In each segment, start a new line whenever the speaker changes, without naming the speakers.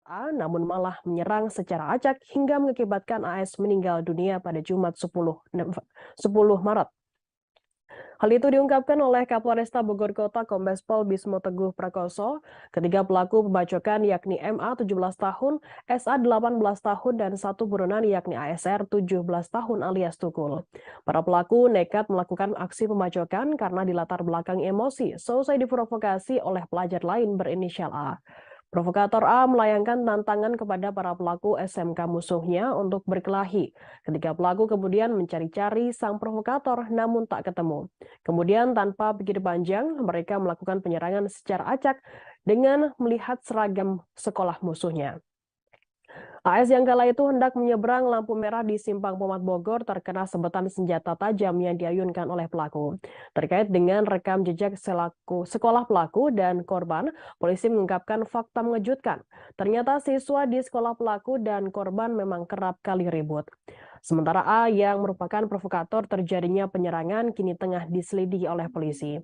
A namun malah menyerang secara acak hingga mengakibatkan AS meninggal dunia pada Jumat 10 Maret. Hal itu diungkapkan oleh Kapolresta Bogor Kota Kombes Pol Bismo Teguh Prakoso. Ketiga pelaku pembacokan yakni MA 17 tahun, SA 18 tahun, dan satu buronan yakni ASR 17 tahun alias Tukul. Para pelaku nekat melakukan aksi pembacokan karena dilatar belakang emosi selesai diprovokasi oleh pelajar lain berinisial A. Provokator A melayangkan tantangan kepada para pelaku SMK musuhnya untuk berkelahi. Ketiga pelaku kemudian mencari-cari sang provokator namun tak ketemu. Kemudian tanpa pikir panjang, mereka melakukan penyerangan secara acak dengan melihat seragam sekolah musuhnya. AS yang kala itu hendak menyeberang lampu merah di Simpang Pomat Bogor terkena sebetan senjata tajam yang diayunkan oleh pelaku. Terkait dengan rekam jejak sekolah pelaku dan korban, polisi mengungkapkan fakta mengejutkan. Ternyata siswa di sekolah pelaku dan korban memang kerap kali ribut. Sementara A yang merupakan provokator terjadinya penyerangan kini tengah diselidiki oleh polisi.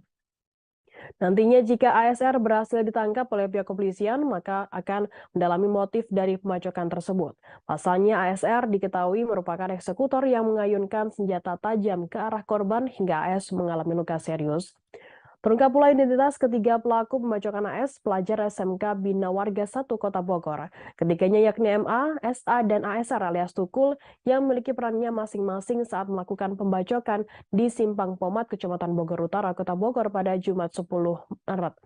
Nantinya jika ASR berhasil ditangkap oleh pihak kepolisian, maka akan mendalami motif dari pembacokan tersebut. Pasalnya ASR diketahui merupakan eksekutor yang mengayunkan senjata tajam ke arah korban hingga AS mengalami luka serius. Terungkap pula identitas ketiga pelaku pembacokan AS, pelajar SMK Bina Warga 1 Kota Bogor. Ketiganya yakni MA, SA, dan ASR alias Tukul yang memiliki perannya masing-masing saat melakukan pembacokan di Simpang Pomat, Kecamatan Bogor Utara, Kota Bogor pada Jumat 10 Maret.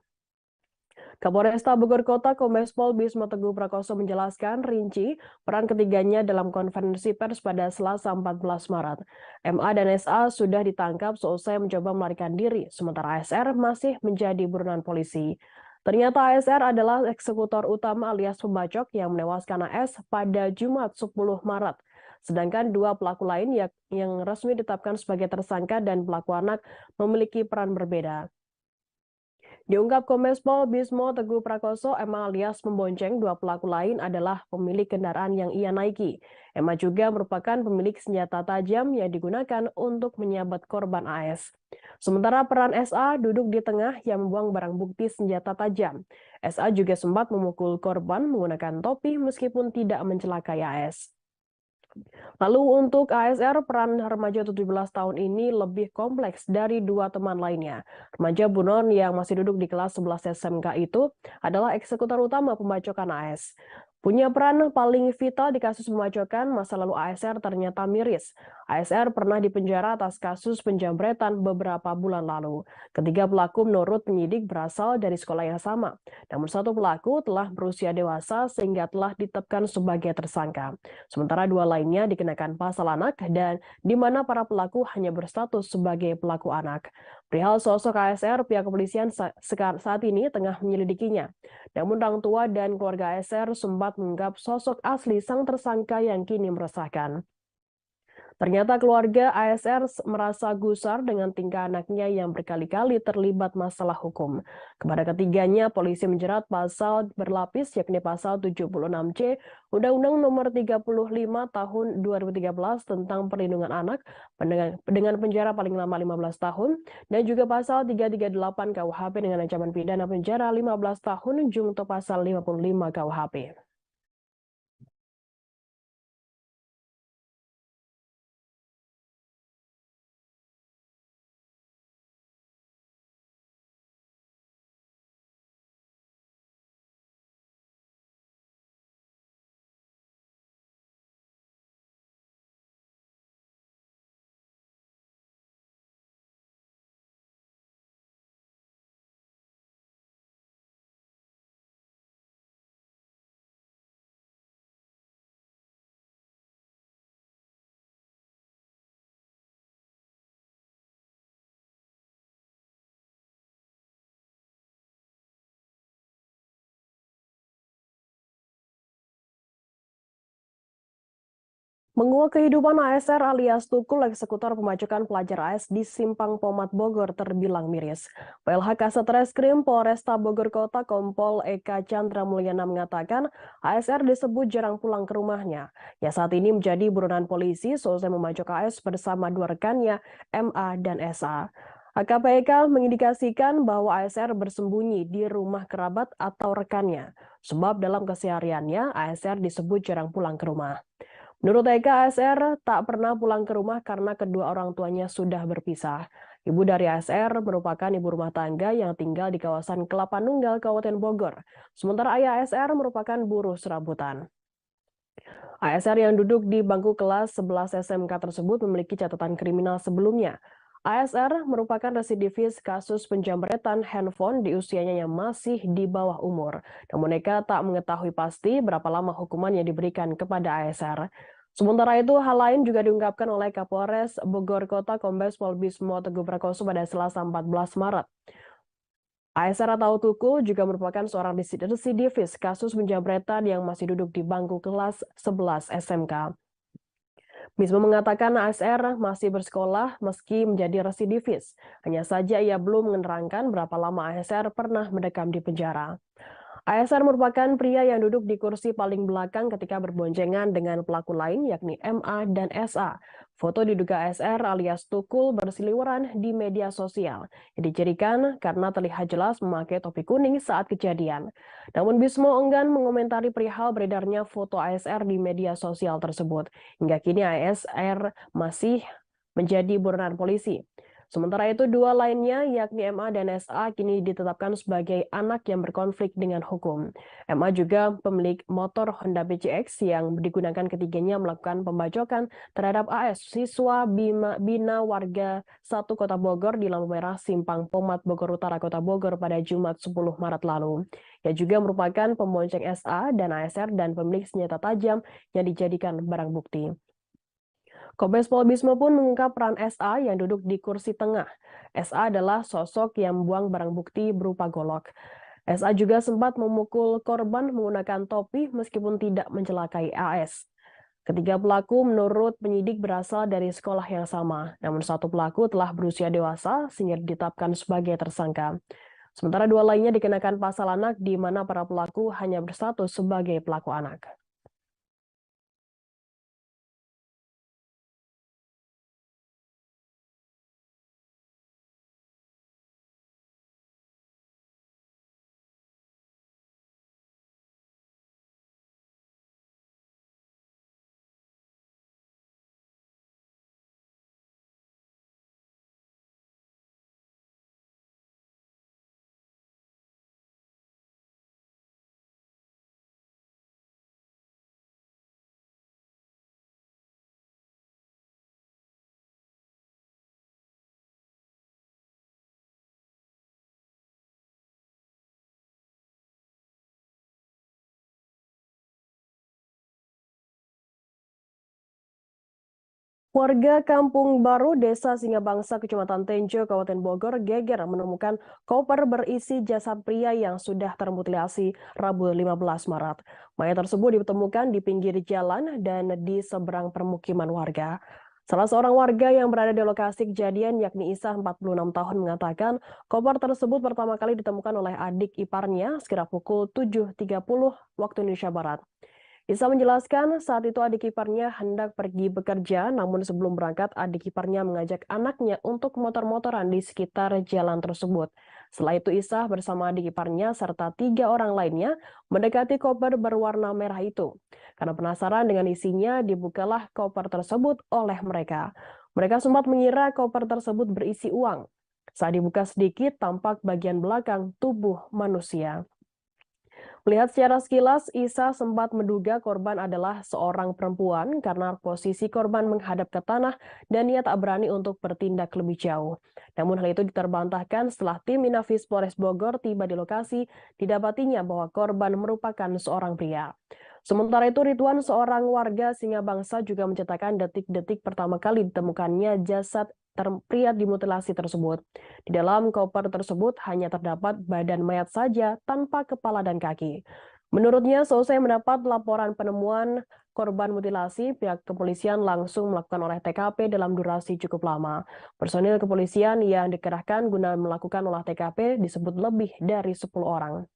Kapolresta Bogor Kota Kombes Pol Bismo Teguh Prakoso menjelaskan rinci peran ketiganya dalam konferensi pers pada Selasa 14 Maret. MA dan SA sudah ditangkap seusai mencoba melarikan diri, sementara ASR masih menjadi buronan polisi. Ternyata ASR adalah eksekutor utama alias pembacok yang menewaskan AS pada Jumat 10 Maret. Sedangkan dua pelaku lain yang resmi ditetapkan sebagai tersangka dan pelaku anak memiliki peran berbeda. Diungkap Kombes Pol Bismo Teguh Prakoso, Emma alias membonceng dua pelaku lain adalah pemilik kendaraan yang ia naiki. Emma juga merupakan pemilik senjata tajam yang digunakan untuk menyabet korban AS. Sementara peran SA duduk di tengah yang membuang barang bukti senjata tajam. SA juga sempat memukul korban menggunakan topi meskipun tidak mencelakai AS. Lalu untuk ASR, peran remaja 17 tahun ini lebih kompleks dari dua teman lainnya. Remaja buron yang masih duduk di kelas 11 SMK itu adalah eksekutor utama pembacokan AS. Punya peran paling vital di kasus pembacokan, masa lalu ASR ternyata miris. ASR pernah dipenjara atas kasus penjambretan beberapa bulan lalu. Ketiga pelaku menurut penyidik berasal dari sekolah yang sama. Namun satu pelaku telah berusia dewasa sehingga telah ditetapkan sebagai tersangka. Sementara dua lainnya dikenakan pasal anak dan di mana para pelaku hanya berstatus sebagai pelaku anak. Perihal sosok ASR, pihak kepolisian saat ini tengah menyelidikinya. Namun orang tua dan keluarga ASR sempat menganggap sosok asli sang tersangka yang kini meresahkan. Ternyata keluarga ASR merasa gusar dengan tingkah anaknya yang berkali-kali terlibat masalah hukum. Kepada ketiganya, polisi menjerat pasal berlapis yakni pasal 76C Undang-Undang Nomor 35 Tahun 2013 tentang Perlindungan Anak dengan penjara paling lama 15 tahun dan juga pasal 338 KUHP dengan ancaman pidana penjara 15 tahun junto pasal 55 KUHP. Menguak kehidupan ASR alias Tukul, eksekutor pembacokan pelajar AS di Simpang Pomat Bogor terbilang miris. PLH Kasatreskrim Polresta Bogor Kota Kompol Eka Chandra Mulyana mengatakan ASR disebut jarang pulang ke rumahnya. Ya saat ini menjadi buronan polisi selesai membacok AS bersama dua rekannya MA dan SA. HKPK mengindikasikan bahwa ASR bersembunyi di rumah kerabat atau rekannya, sebab dalam kesehariannya ASR disebut jarang pulang ke rumah. Menurut Eka, ASR tak pernah pulang ke rumah karena kedua orang tuanya sudah berpisah. Ibu dari ASR merupakan ibu rumah tangga yang tinggal di kawasan Kelapa Nunggal, Kabupaten Bogor. Sementara ayah ASR merupakan buruh serabutan. ASR yang duduk di bangku kelas 11 SMK tersebut memiliki catatan kriminal sebelumnya. ASR merupakan residivis kasus penjamretan handphone di usianya yang masih di bawah umur. Namun Eka tak mengetahui pasti berapa lama hukuman yang diberikan kepada ASR. Sementara itu, hal lain juga diungkapkan oleh Kapolres Bogor Kota Kombes Pol Bismo Teguh Prakoso pada Selasa 14 Maret. ASR atau Tukul juga merupakan seorang residivis kasus penjamretan yang masih duduk di bangku kelas 11 SMK. Bismo mengatakan ASR masih bersekolah meski menjadi residivis. Hanya saja ia belum menerangkan berapa lama ASR pernah mendekam di penjara. ASR merupakan pria yang duduk di kursi paling belakang ketika berboncengan dengan pelaku lain yakni MA dan SA. Foto diduga ASR alias Tukul berseliweran di media sosial. Yang dicirikan karena terlihat jelas memakai topi kuning saat kejadian. Namun Bismo enggan mengomentari perihal beredarnya foto ASR di media sosial tersebut. Hingga kini ASR masih menjadi buronan polisi. Sementara itu, dua lainnya, yakni MA dan SA, kini ditetapkan sebagai anak yang berkonflik dengan hukum. MA juga pemilik motor Honda BCX yang digunakan ketiganya melakukan pembacokan terhadap AS, siswa Bina warga 1 Kota Bogor di lampu merah Simpang Pomat Bogor Utara Kota Bogor pada Jumat 10 Maret lalu. Ia juga merupakan pembonceng SA dan ASR dan pemilik senjata tajam yang dijadikan barang bukti. Kombes Pol Bismo pun mengungkap peran SA yang duduk di kursi tengah. SA adalah sosok yang membuang barang bukti berupa golok. SA juga sempat memukul korban menggunakan topi meskipun tidak mencelakai AS. Ketiga pelaku menurut penyidik berasal dari sekolah yang sama, namun satu pelaku telah berusia dewasa sehingga ditetapkan sebagai tersangka. Sementara dua lainnya dikenakan pasal anak di mana para pelaku hanya berstatus sebagai pelaku anak. Warga Kampung Baru, Desa Singabangsa, Kecamatan Tenjo, Kabupaten Bogor, geger menemukan koper berisi jasad pria yang sudah termutilasi Rabu 15 Maret. Mayat tersebut ditemukan di pinggir jalan dan di seberang permukiman warga. Salah seorang warga yang berada di lokasi kejadian, yakni Isa, 46 tahun, mengatakan koper tersebut pertama kali ditemukan oleh adik iparnya sekira pukul 7.30 waktu Indonesia Barat. Isa menjelaskan saat itu adik iparnya hendak pergi bekerja, namun sebelum berangkat adik iparnya mengajak anaknya untuk motor-motoran di sekitar jalan tersebut. Setelah itu Isa bersama adik iparnya serta 3 orang lainnya mendekati koper berwarna merah itu. Karena penasaran dengan isinya, dibukalah koper tersebut oleh mereka. Mereka sempat mengira koper tersebut berisi uang. Saat dibuka sedikit, tampak bagian belakang tubuh manusia. Melihat secara sekilas, Isa sempat menduga korban adalah seorang perempuan karena posisi korban menghadap ke tanah dan ia tak berani untuk bertindak lebih jauh. Namun hal itu diterbantahkan setelah tim Inafis Polres Bogor tiba di lokasi, didapatinya bahwa korban merupakan seorang pria. Sementara itu, Ridwan, seorang warga Singabangsa, juga menceritakan detik-detik pertama kali ditemukannya jasad pria dimutilasi tersebut. Di dalam koper tersebut hanya terdapat badan mayat saja tanpa kepala dan kaki. Menurutnya, selesai mendapat laporan penemuan korban mutilasi, pihak kepolisian langsung melakukan olah TKP dalam durasi cukup lama. Personil kepolisian yang dikerahkan guna melakukan olah TKP disebut lebih dari 10 orang.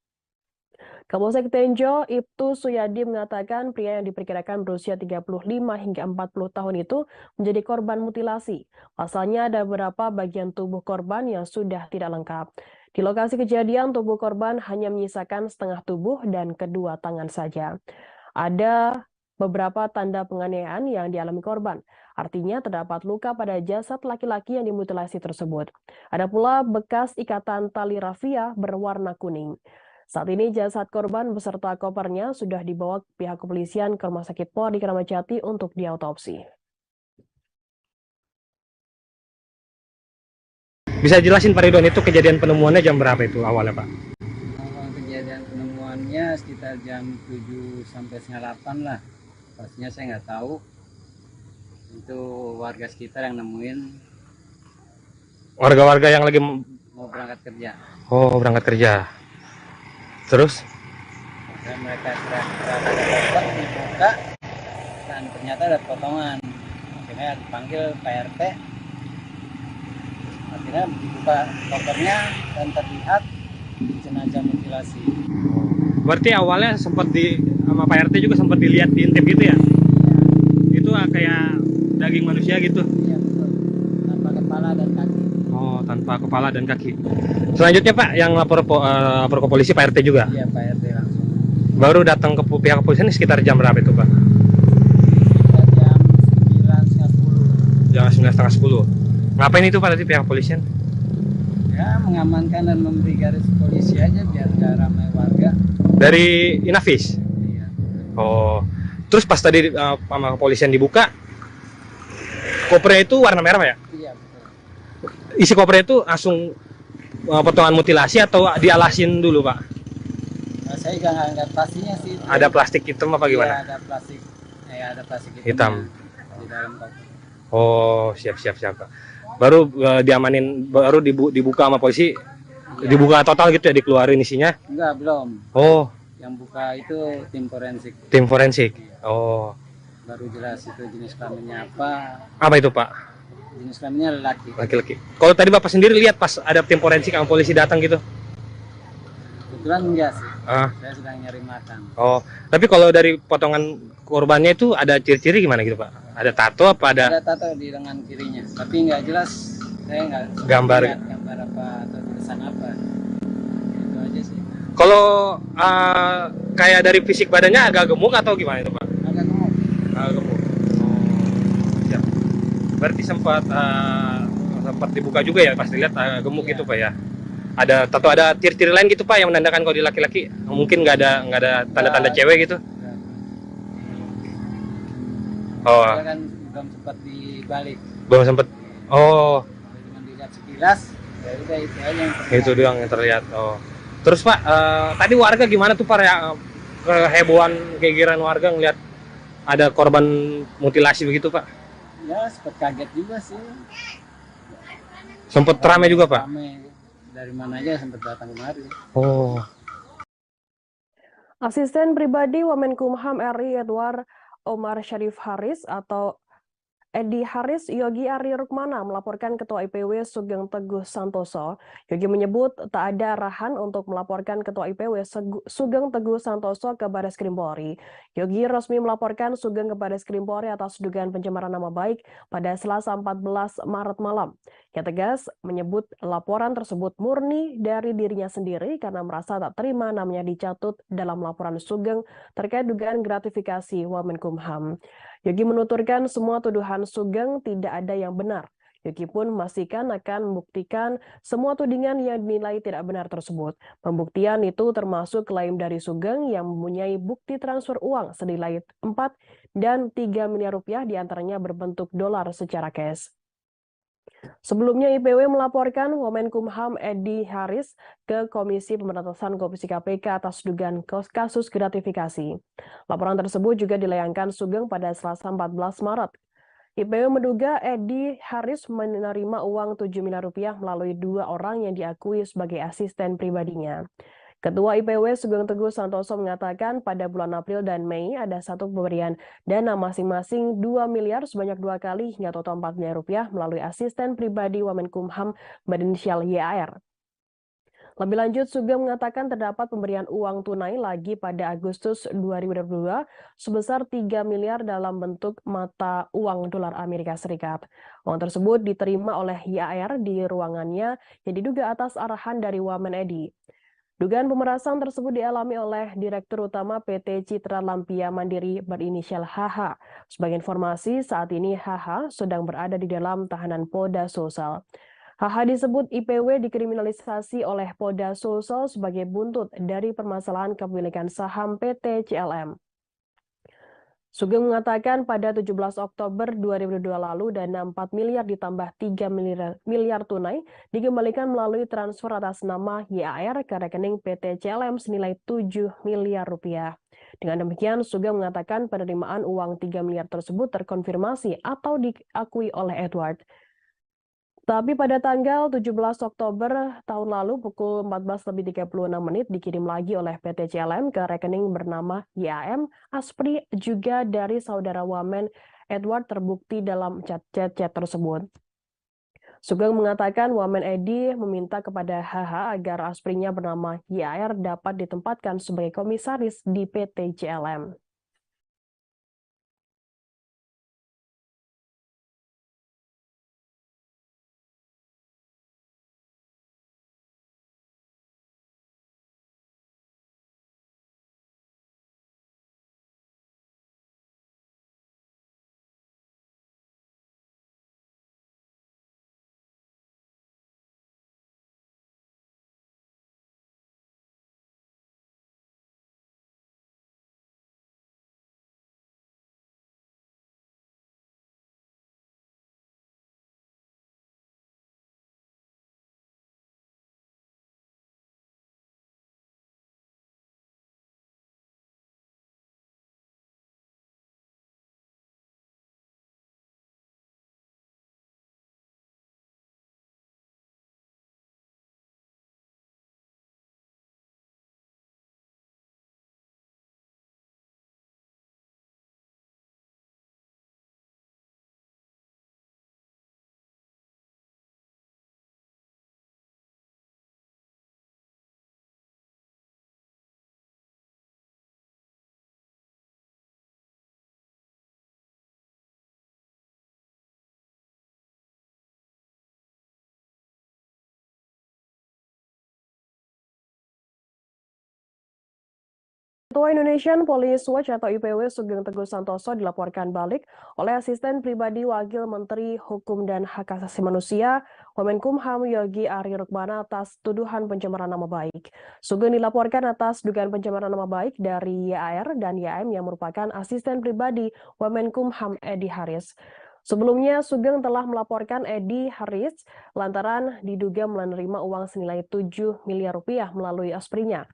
Kapolsek Tenjo, Ibtu Suyadi mengatakan pria yang diperkirakan berusia 35 hingga 40 tahun itu menjadi korban mutilasi. Pasalnya ada beberapa bagian tubuh korban yang sudah tidak lengkap. Di lokasi kejadian, tubuh korban hanya menyisakan setengah tubuh dan kedua tangan saja. Ada beberapa tanda penganiayaan yang dialami korban. Artinya terdapat luka pada jasad laki-laki yang dimutilasi tersebut. Ada pula bekas ikatan tali rafia berwarna kuning. Saat ini jasad korban beserta kopernya sudah dibawa pihak kepolisian ke Rumah Sakit Polri Kramat Jati untuk diautopsi.
Bisa jelasin Pak Ridwan, itu kejadian penemuannya jam berapa itu awalnya Pak?
Awal kejadian penemuannya sekitar jam 7 sampai setengah 8 lah. Pastinya saya nggak tahu. Itu warga sekitar yang nemuin.
Warga-warga yang lagi
Mau berangkat kerja.
oh berangkat kerja. Terus?
Dan mereka teriak-teriak ada korban dibuka dan ternyata ada potongan. Akhirnya dipanggil Pak RT. Akhirnya dibuka kopernya dan terlihat jenazah mutilasi.
Berarti awalnya sempat sama Pak RT juga sempat dilihat diintip gitu ya? Itu kayak daging manusia gitu?
Iya betul. Tanpa kepala dan kaki.
Oh, tanpa kepala dan kaki. Selanjutnya Pak, yang lapor ke polisi Pak RT juga?
Iya Pak RT langsung.
Baru datang ke pihak kepolisian sekitar jam berapa itu Pak?
Sekitar jam 9.30.
Jam 9.30. Ngapain itu Pak tadi pihak kepolisian?
Ya mengamankan dan memberi garis polisi aja biar nggak ramai warga.
Dari Inavis?
Iya.
Oh, terus pas tadi sama kepolisian dibuka, kopernya itu warna merah Pak ya?
Iya betul.
Isi kopernya itu langsung potongan mutilasi atau dialasin dulu Pak?
Nah, saya juga nggak pastinya sih.
Ada plastik hitam apa gimana?
Iya, ada plastik. Ya ada plastik
Hitam.
di dalam koper.
Oh, siap Pak. Baru diamanin, baru dibuka sama polisi, dibuka total gitu ya, dikeluarin isinya?
Enggak, belum.
Oh,
Yang buka itu tim forensik.
tim forensik. Oh,
Baru jelas itu jenis kelaminnya apa.
apa itu Pak?
Jenis kelaminnya laki.
Laki-laki. Kalau tadi Bapak sendiri lihat pas ada tim forensik sama polisi datang gitu?
Kebetulan enggak sih.
Ah.
Saya sedang nyari makan.
Oh, tapi kalau dari potongan korbannya itu ada ciri-ciri gimana gitu Pak? Ada tato apa ada?
Ada tato di lengan kirinya, tapi nggak jelas. Saya nggak
Gambar.
lihat gambar apa atau tulisan apa. Itu aja sih.
Kalau kayak dari fisik badannya agak gemuk atau gimana itu Pak?
Agak gemuk.
Agak gemuk. Oh, siap. Berarti sempat dibuka juga ya pas dilihat gemuk
Iya.
gitu Pak ya? Ada tato, ada ciri-ciri lain gitu Pak yang menandakan kalau di laki-laki mungkin nggak ada tanda-tanda cewek gitu? Oh,
Dia kan belum sempat dibalik.
belum sempet. Oh,
Cuma dilihat sekilas, ya udah itu aja yang terlihat.
itu doang yang terlihat. Oh, terus Pak, tadi warga gimana tuh Pak ya, kehebohan kegiran warga ngelihat ada korban mutilasi begitu Pak?
Ya sempat kaget juga sih.
Sempet ramai juga Pak?
Ramai. Dari mana aja sempat datang kemari.
Oh,
Asisten pribadi Wamenkumham RI Edward Omar Syarif Haris atau Edi Haris Yogi Ari Rukmana melaporkan Ketua IPW Sugeng Teguh Santoso. Yogi menyebut tak ada arahan untuk melaporkan Ketua IPW Sugeng Teguh Santoso ke Baris Krim Polri. Yogi resmi melaporkan Sugeng ke Baris Krim Polri atas dugaan pencemaran nama baik pada Selasa 14 Maret malam. Ia tegas menyebut laporan tersebut murni dari dirinya sendiri karena merasa tak terima namanya dicatut dalam laporan Sugeng terkait dugaan gratifikasi Wamenkumham. Yogi menuturkan semua tuduhan Sugeng tidak ada yang benar. Yogi pun memastikan akan membuktikan semua tudingan yang dinilai tidak benar tersebut. Pembuktian itu termasuk klaim dari Sugeng yang mempunyai bukti transfer uang senilai 4 dan 3 miliar rupiah diantaranya berbentuk dolar secara cash. Sebelumnya IPW melaporkan Wamenkumham Edi Haris ke Komisi Pemberantasan Korupsi KPK atas dugaan kasus gratifikasi. Laporan tersebut juga dilayangkan Sugeng pada Selasa 14 Maret. IPW menduga Edi Haris menerima uang 7 miliar rupiah melalui 2 orang yang diakui sebagai asisten pribadinya. Ketua IPW Sugeng Teguh Santoso mengatakan pada bulan April dan Mei ada satu pemberian dana masing-masing 2 miliar sebanyak 2 kali hingga total 4 miliar rupiah melalui asisten pribadi Wamenkumham berinisial YAR. Lebih lanjut, Sugeng mengatakan terdapat pemberian uang tunai lagi pada Agustus 2022 sebesar 3 miliar dalam bentuk mata uang dolar Amerika Serikat. Uang tersebut diterima oleh YAR di ruangannya yang diduga atas arahan dari Wamen Edi. Dugaan pemerasan tersebut dialami oleh Direktur Utama PT Citra Lampia Mandiri berinisial HH. Sebagai informasi, saat ini HH sedang berada di dalam tahanan Polda Sulsel. HH disebut IPW dikriminalisasi oleh Polda Sulsel sebagai buntut dari permasalahan kepemilikan saham PT CLM. Sugeng mengatakan pada 17 Oktober 2022 lalu dana 4 miliar ditambah 3 miliar tunai dikembalikan melalui transfer atas nama YAR ke rekening PT CLM senilai 7 miliar rupiah. Dengan demikian, Sugeng mengatakan penerimaan uang 3 miliar tersebut terkonfirmasi atau diakui oleh Edward. Tapi pada tanggal 17 Oktober tahun lalu pukul 14.36 dikirim lagi oleh PT CLM ke rekening bernama YAM Aspri juga dari saudara Wamen Edward terbukti dalam chat tersebut. Sugeng mengatakan Wamen Edi meminta kepada HH agar Asprinya bernama YAR dapat ditempatkan sebagai komisaris di PT CLM. Ketua Indonesian Police Watch atau IPW Sugeng Teguh Santoso dilaporkan balik oleh asisten pribadi Wakil Menteri Hukum dan Hak Asasi Manusia Wamenkumham Yogi Ari Rukmana atas tuduhan pencemaran nama baik. Sugeng dilaporkan atas dugaan pencemaran nama baik dari YAR dan YAM yang merupakan asisten pribadi Wamenkumham Edi Haris. Sebelumnya, Sugeng telah melaporkan Edi Haris lantaran diduga menerima uang senilai 7 miliar rupiah melalui Asprinya.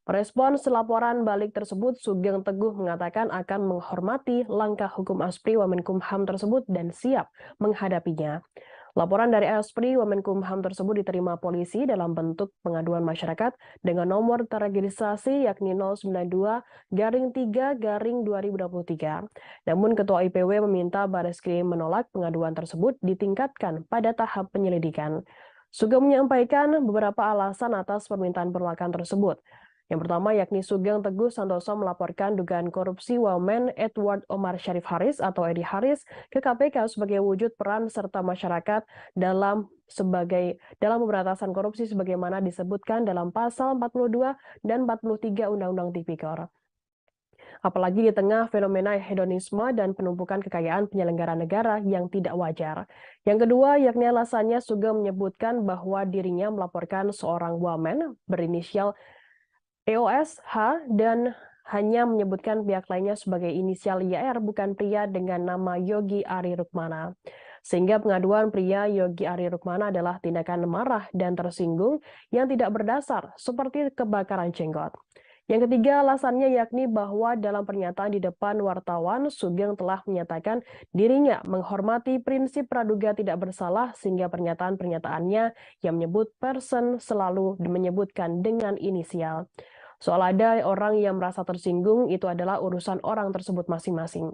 Merespons laporan balik tersebut, Sugeng Teguh mengatakan akan menghormati langkah hukum Aspri Wamenkumham tersebut dan siap menghadapinya. Laporan dari Aspri Wamenkumham tersebut diterima polisi dalam bentuk pengaduan masyarakat dengan nomor terregistrasi yakni 092-3-2023. Namun Ketua IPW meminta Bareskrim menolak pengaduan tersebut ditingkatkan pada tahap penyelidikan. Sugeng menyampaikan beberapa alasan atas permintaan penolakan tersebut. Yang pertama yakni Sugeng Teguh Santoso melaporkan dugaan korupsi Wamen Edward Omar Syarif Haris atau Edi Haris ke KPK sebagai wujud peran serta masyarakat dalam pemberantasan korupsi sebagaimana disebutkan dalam pasal 42 dan 43 Undang-Undang Tipikor. Apalagi di tengah fenomena hedonisme dan penumpukan kekayaan penyelenggara negara yang tidak wajar. Yang kedua, yakni alasannya Sugeng menyebutkan bahwa dirinya melaporkan seorang wamen berinisial EOS H dan hanya menyebutkan pihak lainnya sebagai inisial YR bukan pria dengan nama Yogi Ari Rukmana. Sehingga pengaduan pria Yogi Ari Rukmana adalah tindakan marah dan tersinggung yang tidak berdasar seperti kebakaran jenggot. Yang ketiga alasannya yakni bahwa dalam pernyataan di depan wartawan, Sugeng telah menyatakan dirinya menghormati prinsip praduga tidak bersalah sehingga pernyataan-pernyataannya yang menyebut person selalu menyebutkan dengan inisial. Soal ada orang yang merasa tersinggung, itu adalah urusan orang tersebut masing-masing.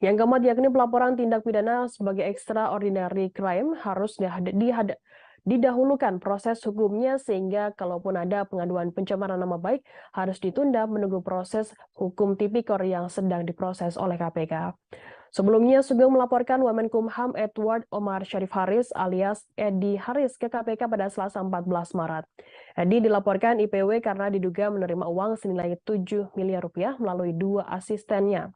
Yang keempat yakni pelaporan tindak pidana sebagai extraordinary crime harus didahulukan proses hukumnya sehingga kalaupun ada pengaduan pencemaran nama baik harus ditunda menunggu proses hukum tipikor yang sedang diproses oleh KPK. Sebelumnya, Sugeng melaporkan Wamenkumham Edward Omar Syarif Haris alias Edi Haris ke KPK pada Selasa 14 Maret. Edi dilaporkan IPW karena diduga menerima uang senilai 7 miliar rupiah melalui 2 asistennya.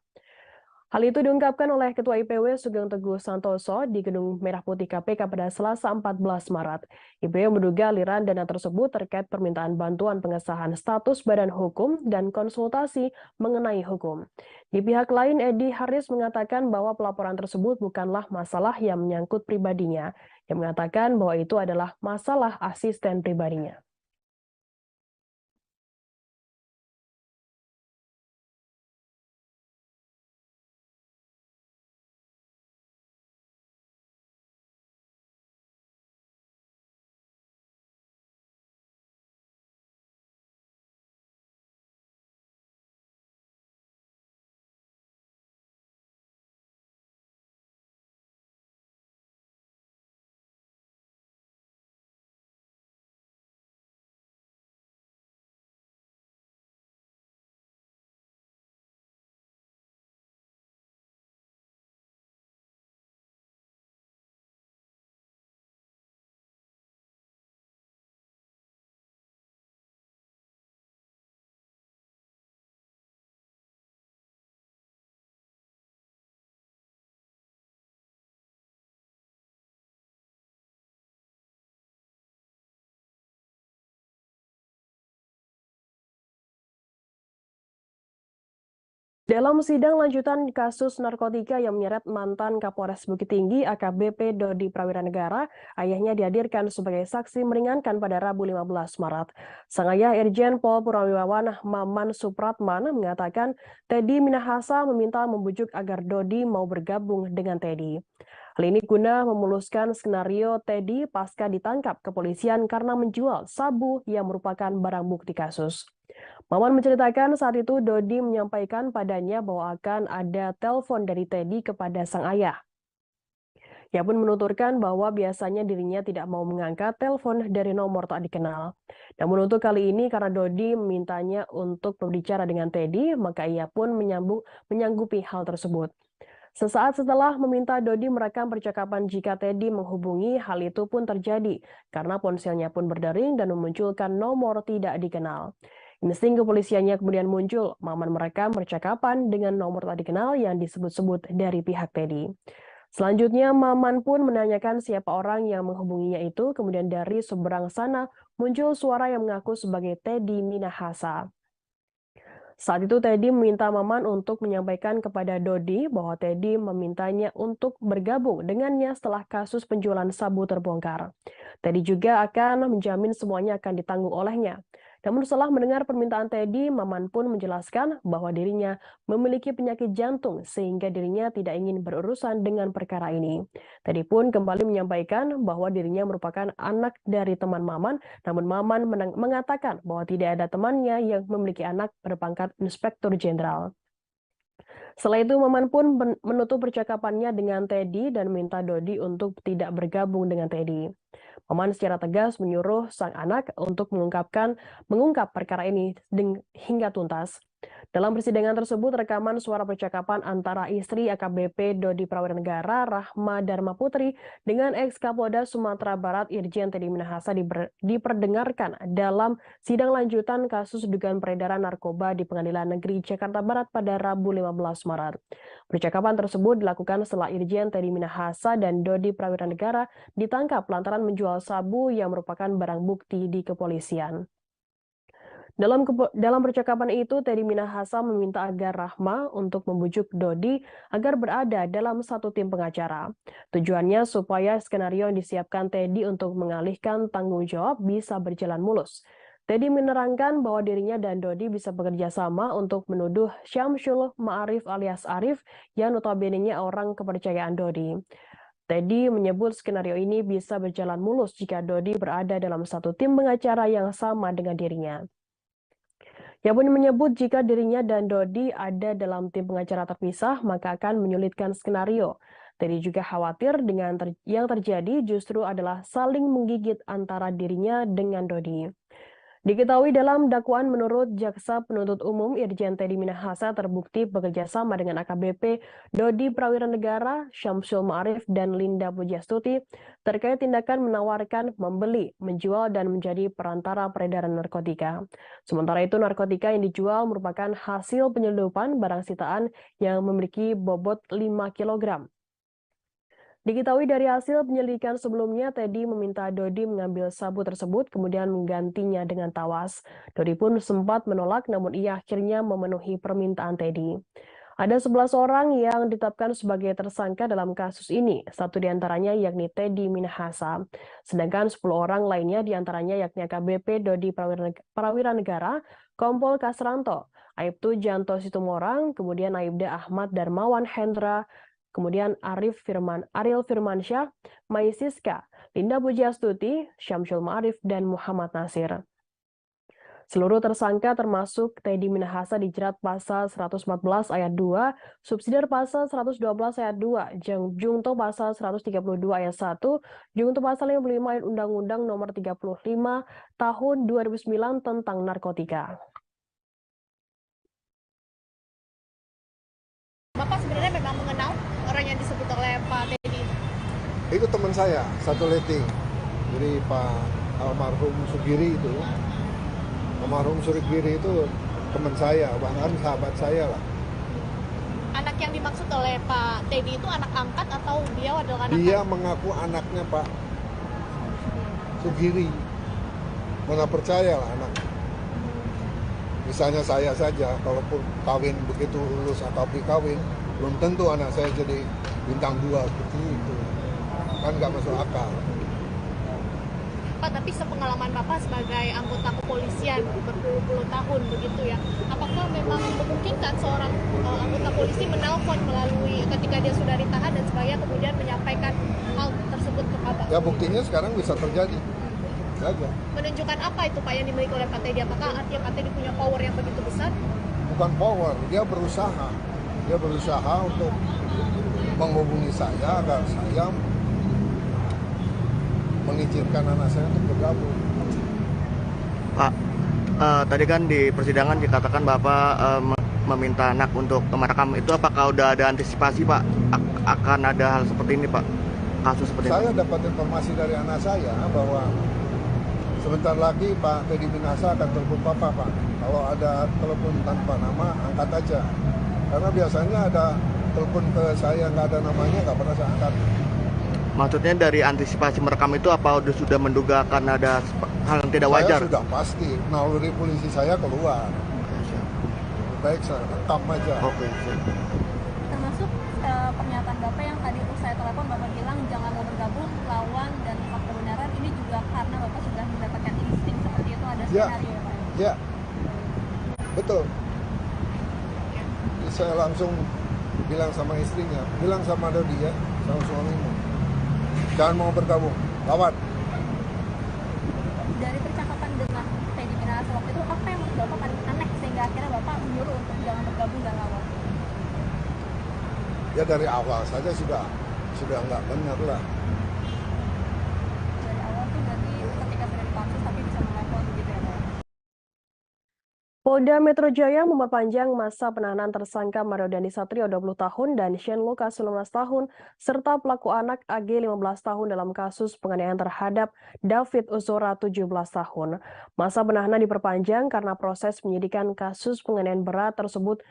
Hal itu diungkapkan oleh Ketua IPW Sugeng Teguh Santoso di Gedung Merah Putih KPK pada Selasa 14 Maret. IPW menduga aliran dana tersebut terkait permintaan bantuan pengesahan status badan hukum dan konsultasi mengenai hukum. Di pihak lain, Edi Haris mengatakan bahwa pelaporan tersebut bukanlah masalah yang menyangkut pribadinya. Dia mengatakan bahwa itu adalah masalah asisten pribadinya. Dalam sidang lanjutan kasus narkotika yang menyeret mantan Kapolres Bukit Tinggi AKBP Dodi Prawiranegara, ayahnya dihadirkan sebagai saksi meringankan pada Rabu 15 Maret. Sang ayah Irjen Pol Purnawirawan Maman Supratman mengatakan Teddy Minahasa meminta membujuk agar Dodi mau bergabung dengan Teddy. Hal ini guna memuluskan skenario Teddy pasca ditangkap kepolisian karena menjual sabu yang merupakan barang bukti kasus. Maman menceritakan saat itu Dodi menyampaikan padanya bahwa akan ada telepon dari Teddy kepada sang ayah. Ia pun menuturkan bahwa biasanya dirinya tidak mau mengangkat telepon dari nomor tak dikenal. Namun untuk kali ini karena Dodi memintanya untuk berbicara dengan Teddy, maka ia pun menyanggupi hal tersebut. Sesaat setelah meminta Dodi merekam percakapan jika Teddy menghubungi, hal itu pun terjadi karena ponselnya pun berdering dan memunculkan nomor tidak dikenal. Insting kepolisiannya kemudian muncul, Maman merekam percakapan dengan nomor tak dikenal yang disebut-sebut dari pihak Teddy. Selanjutnya, Maman pun menanyakan siapa orang yang menghubunginya itu, kemudian dari seberang sana muncul suara yang mengaku sebagai Teddy Minahasa. Saat itu Teddy meminta Maman untuk menyampaikan kepada Dodi bahwa Teddy memintanya untuk bergabung dengannya setelah kasus penjualan sabu terbongkar. Teddy juga akan menjamin semuanya akan ditanggung olehnya. Namun setelah mendengar permintaan Teddy, Maman pun menjelaskan bahwa dirinya memiliki penyakit jantung sehingga dirinya tidak ingin berurusan dengan perkara ini. Teddy pun kembali menyampaikan bahwa dirinya merupakan anak dari teman Maman, namun Maman mengatakan bahwa tidak ada temannya yang memiliki anak berpangkat Inspektur Jenderal. Setelah itu, Maman pun menutup percakapannya dengan Teddy dan minta Dodi untuk tidak bergabung dengan Teddy. Maman secara tegas menyuruh sang anak untuk mengungkap perkara ini hingga tuntas. Dalam persidangan tersebut, rekaman suara percakapan antara istri AKBP Dodi Prawiranegara Rahma Dharma Putri dengan ex-Kapolda Sumatera Barat Irjen Teddy Minahasa diperdengarkan dalam sidang lanjutan kasus dugaan peredaran narkoba di Pengadilan Negeri Jakarta Barat pada Rabu 15 Maret. Percakapan tersebut dilakukan setelah Irjen Teddy Minahasa dan Dodi Prawiranegara ditangkap lantaran menjual sabu yang merupakan barang bukti di kepolisian. Dalam percakapan itu, Teddy Minahasa meminta agar Rahma untuk membujuk Dodi agar berada dalam satu tim pengacara. Tujuannya supaya skenario yang disiapkan Teddy untuk mengalihkan tanggung jawab bisa berjalan mulus. Teddy menerangkan bahwa dirinya dan Dodi bisa bekerja sama untuk menuduh Syamsul Ma'arif alias Arif yang notabene-nya orang kepercayaan Dodi. Teddy menyebut skenario ini bisa berjalan mulus jika Dodi berada dalam satu tim pengacara yang sama dengan dirinya. Ia pun menyebut jika dirinya dan Dodi ada dalam tim pengacara terpisah, maka akan menyulitkan skenario. Teddy juga khawatir dengan yang terjadi justru adalah saling menggigit antara dirinya dengan Dodi. Diketahui dalam dakwaan menurut Jaksa Penuntut Umum Irjen Teddy Minahasa terbukti bekerja sama dengan AKBP Dodi Prawiranegara, Syamsul Ma'arif, dan Linda Pujastuti terkait tindakan menawarkan, membeli, menjual, dan menjadi perantara peredaran narkotika. Sementara itu narkotika yang dijual merupakan hasil penyelundupan barang sitaan yang memiliki bobot 5 kg. Diketahui dari hasil penyelidikan sebelumnya, Teddy meminta Dodi mengambil sabu tersebut kemudian menggantinya dengan tawas. Dodi pun sempat menolak namun ia akhirnya memenuhi permintaan Teddy. Ada 11 orang yang ditetapkan sebagai tersangka dalam kasus ini, satu diantaranya yakni Teddy Minahasa. Sedangkan 10 orang lainnya diantaranya yakni AKBP Dodi Prawiranegara, Kompol Kasranto, Aibtu Janto Situmorang, kemudian Aibda Ahmad Darmawan Hendra, kemudian Ariel Firmansyah, Mai Siska, Linda Pujastuti, Syamsul Ma'arif, dan Muhammad Nasir. Seluruh tersangka termasuk Teddy Minahasa dijerat pasal 114 ayat 2, subsidiar pasal 112 ayat 2, Jungto pasal 132 ayat 1, Jungto pasal 55 ayat Undang-Undang Nomor 35 Tahun 2009 tentang narkotika.
Bapak sebenarnya memang mengenal orang yang disebut oleh Pak Teddy?
Itu teman saya, satu letting. Jadi Pak almarhum Sugiri itu, teman saya, bahkan sahabat saya lah.
Anak yang dimaksud oleh Pak Teddy itu anak angkat atau dia adalah anak?
Dia mengaku anaknya Pak Sugiri. Mana percaya lah anak. Misalnya saya saja, kalaupun kawin begitu lulus atau kawin, belum tentu anak saya jadi bintang 2 seperti itu. Kan nggak masuk akal.
Pak, tapi sepengalaman Bapak sebagai anggota kepolisian berpuluh-puluh tahun begitu ya, apakah memang memungkinkan seorang anggota polisi menelpon melalui ketika dia sudah ditahan dan sebagainya kemudian menyampaikan hal tersebut ke Bapak?
Ya buktinya sekarang bisa terjadi. Saja.
Menunjukkan apa itu Pak yang dimiliki oleh Pak Teddy? Apakah artinya Pak Teddy punya power yang begitu besar?
Bukan power, dia berusaha. Dia berusaha untuk menghubungi saya agar saya mengizinkan anak saya untuk bergabung.
Pak, tadi kan di persidangan dikatakan Bapak meminta anak untuk merekam. Itu apakah udah ada antisipasi Pak akan ada hal seperti ini Pak? Kasus seperti
Saya
ini?
dapat informasi dari anak saya bahwa sebentar lagi Pak Teddy Minahasa akan telepon Papa Pak. Kalau ada telepon tanpa nama, angkat aja. Karena biasanya ada telepon ke saya nggak ada namanya, nggak pernah saya angkat.
Maksudnya dari antisipasi merekam itu apa sudah menduga karena ada hal yang tidak wajar?
Saya sudah pasti, naluri polisi saya keluar. Baik, saya rekam aja.
Oke, siap.
Termasuk pernyataan Bapak yang tadi saya telepon Bapak bilang jangan mau bergabung, lawan dan fakta kebenaran ini juga karena Bapak sudah mendapatkan insting seperti itu, ada skenario ya Pak?
Ya, betul. Jadi saya langsung bilang sama istrinya, bilang sama Dodi ya, sama suamimu, jangan mau bergabung, lawan.
Dari percakapan dengan Teddy Minahasa waktu itu, apa yang menurut Bapak paling aneh sehingga akhirnya Bapak menyuruh untuk jangan bergabung dan lawan?
Ya dari awal saja sudah nggak benar lah.
Dari awal tuh berarti ketika sudah dipansus tapi bisa menelpon begitu ya Pak?
Polda Metro Jaya memperpanjang masa penahanan tersangka Mario Dandi Satrio 20 tahun dan Shane Lucas 19 tahun serta pelaku anak AG 15 tahun dalam kasus penganiayaan terhadap David Ozora 17 tahun. Masa penahanan diperpanjang karena proses penyidikan kasus penganiayaan berat tersebut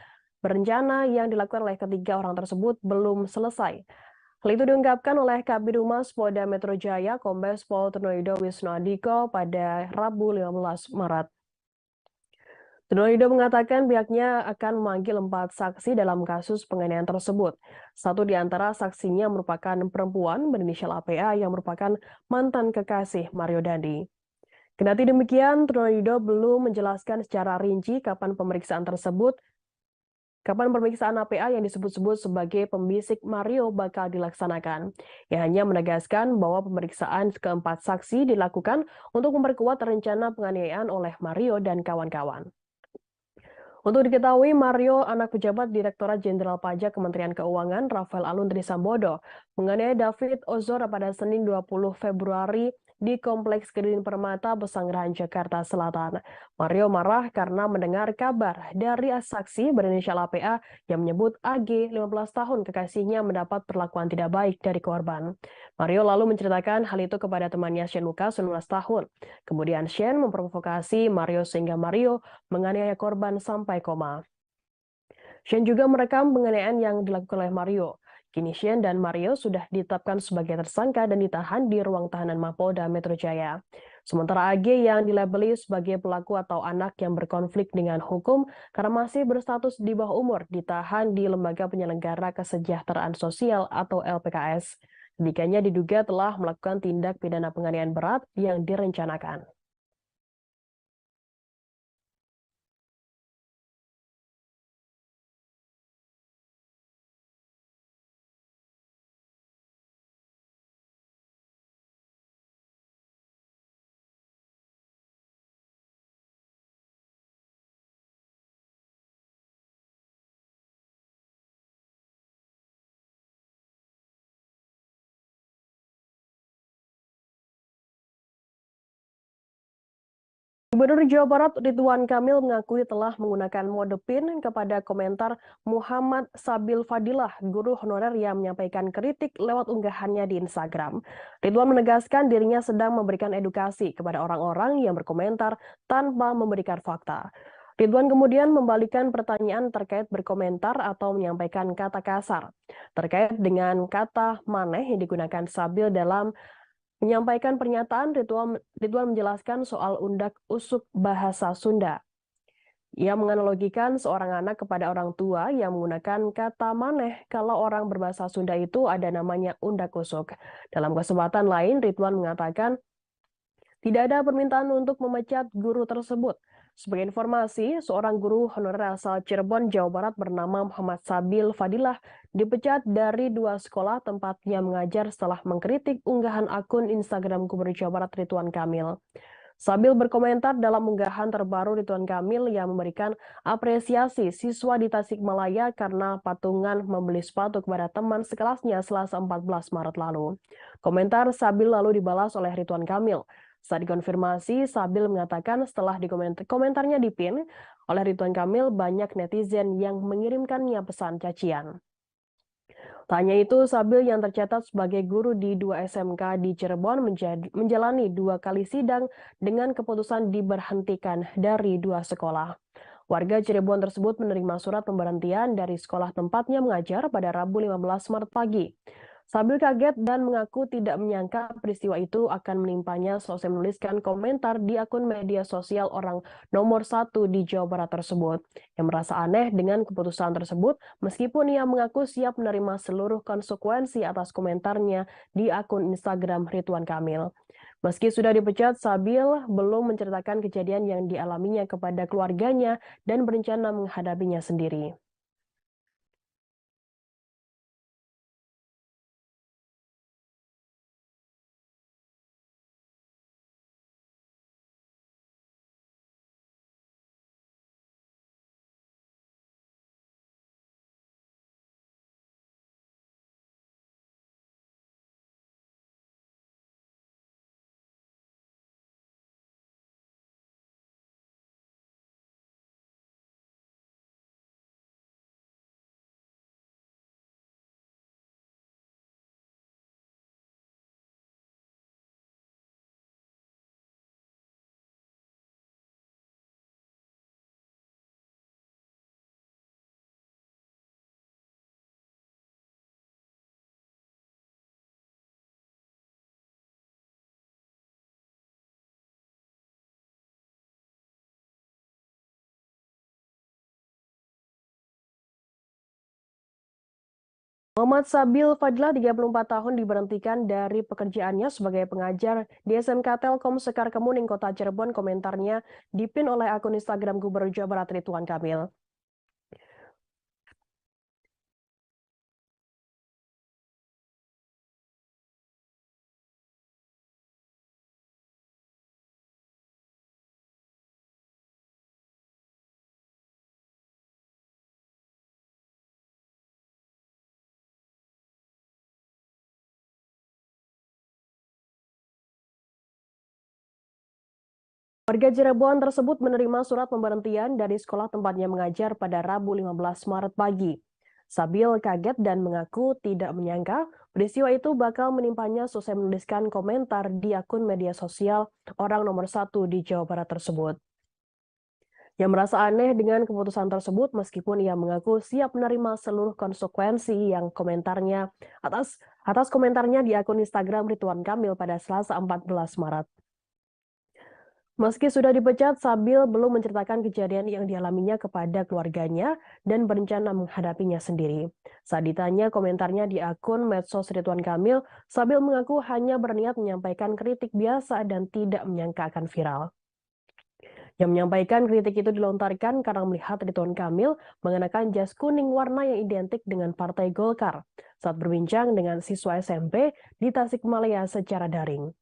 berencana yang dilakukan oleh ketiga orang tersebut belum selesai. Hal itu diungkapkan oleh Kabid Humas Polda Metro Jaya Kombes Pol Trunoyono Wisnu Andiko pada Rabu 15 Maret. Trunoyono mengatakan pihaknya akan memanggil 4 saksi dalam kasus penganiayaan tersebut. Satu di antara saksinya merupakan perempuan berinisial APA yang merupakan mantan kekasih Mario Dandi. Kendati demikian, Trunoyono belum menjelaskan secara rinci kapan pemeriksaan APA yang disebut-sebut sebagai pembisik Mario bakal dilaksanakan. Ia hanya menegaskan bahwa pemeriksaan keempat saksi dilakukan untuk memperkuat rencana penganiayaan oleh Mario dan kawan-kawan. Untuk diketahui, Mario, anak pejabat Direktorat Jenderal Pajak Kementerian Keuangan, Rafael Aluntri Sambodo, menganiaya David Ozora pada Senin 20 Februari di Kompleks Kedin Permata, Pesanggerahan, Jakarta Selatan. Mario marah karena mendengar kabar dari saksi berinisial APA yang menyebut AG, 15 tahun, kekasihnya mendapat perlakuan tidak baik dari korban. Mario lalu menceritakan hal itu kepada temannya Shane Lucas, 19 tahun. Kemudian Shane memprovokasi Mario sehingga Mario menganiaya korban sampai koma. Shane juga merekam penganiayaan yang dilakukan oleh Mario. Kini Shane dan Mario sudah ditetapkan sebagai tersangka dan ditahan di ruang tahanan Mapolda Metro Jaya. Sementara AG yang dilabeli sebagai pelaku atau anak yang berkonflik dengan hukum karena masih berstatus di bawah umur ditahan di Lembaga Penyelenggara Kesejahteraan Sosial atau LPKS. Ketiganya diduga telah melakukan tindak pidana penganiayaan berat yang direncanakan. Gubernur Jawa Barat Ridwan Kamil mengakui telah menggunakan mode PIN kepada komentar Muhammad Sabil Fadilah, guru honorer yang menyampaikan kritik lewat unggahannya di Instagram. Ridwan menegaskan dirinya sedang memberikan edukasi kepada orang-orang yang berkomentar tanpa memberikan fakta. Ridwan kemudian membalikan pertanyaan terkait berkomentar atau menyampaikan kata kasar. Terkait dengan kata maneh yang digunakan Sabil dalam menyampaikan pernyataan, Ridwan menjelaskan soal undak usuk bahasa Sunda. Ia menganalogikan seorang anak kepada orang tua yang menggunakan kata maneh kalau orang berbahasa Sunda itu ada namanya undak usuk. Dalam kesempatan lain, Ridwan mengatakan tidak ada permintaan untuk memecat guru tersebut. Sebagai informasi, seorang guru honorer asal Cirebon, Jawa Barat bernama Muhammad Sabil Fadilah dipecat dari 2 sekolah tempatnya mengajar setelah mengkritik unggahan akun Instagram Gubernur Jawa Barat Ridwan Kamil. Sabil berkomentar dalam unggahan terbaru Ridwan Kamil yang memberikan apresiasi siswa di Tasikmalaya karena patungan membeli sepatu kepada teman sekelasnya Selasa 14 Maret lalu. Komentar Sabil lalu dibalas oleh Ridwan Kamil. Saat dikonfirmasi, Sabil mengatakan setelah komentarnya dipin oleh Ridwan Kamil, banyak netizen yang mengirimkannya pesan cacian. Tak hanya itu, Sabil yang tercatat sebagai guru di 2 SMK di Cirebon menjalani 2 kali sidang dengan keputusan diberhentikan dari 2 sekolah. Warga Cirebon tersebut menerima surat pemberhentian dari sekolah tempatnya mengajar pada Rabu 15 Maret pagi. Sabil kaget dan mengaku tidak menyangka peristiwa itu akan menimpanya selesai menuliskan komentar di akun media sosial orang nomor 1 di Jawa Barat tersebut. Yang merasa aneh dengan keputusan tersebut, meskipun ia mengaku siap menerima seluruh konsekuensi atas komentarnya di akun Instagram Ridwan Kamil. Meski sudah dipecat, Sabil belum menceritakan kejadian yang dialaminya kepada keluarganya dan berencana menghadapinya sendiri. Muhammad Sabil Fadilah, 34 tahun, diberhentikan dari pekerjaannya sebagai pengajar di SMK Telkom Sekar Kemuning, Kota Cirebon. Komentarnya dipin oleh akun Instagram Gubernur Jawa Barat Ridwan Kamil. Warga Cirebon tersebut menerima surat pemberhentian dari sekolah tempatnya mengajar pada Rabu 15 Maret pagi. Sabil kaget dan mengaku tidak menyangka peristiwa itu bakal menimpanya selesai menuliskan komentar di akun media sosial orang nomor 1 di Jawa Barat tersebut. Yang merasa aneh dengan keputusan tersebut meskipun ia mengaku siap menerima seluruh konsekuensi yang komentarnya atas komentarnya di akun Instagram Ridwan Kamil pada Selasa 14 Maret. Meski sudah dipecat, Sabil belum menceritakan kejadian yang dialaminya kepada keluarganya dan berencana menghadapinya sendiri. Saat ditanya komentarnya di akun medsos Ridwan Kamil, Sabil mengaku hanya berniat menyampaikan kritik biasa dan tidak menyangka akan viral. Yang menyampaikan kritik itu dilontarkan karena melihat Ridwan Kamil mengenakan jas kuning warna yang identik dengan Partai Golkar saat berbincang dengan siswa SMP di Tasikmalaya secara daring.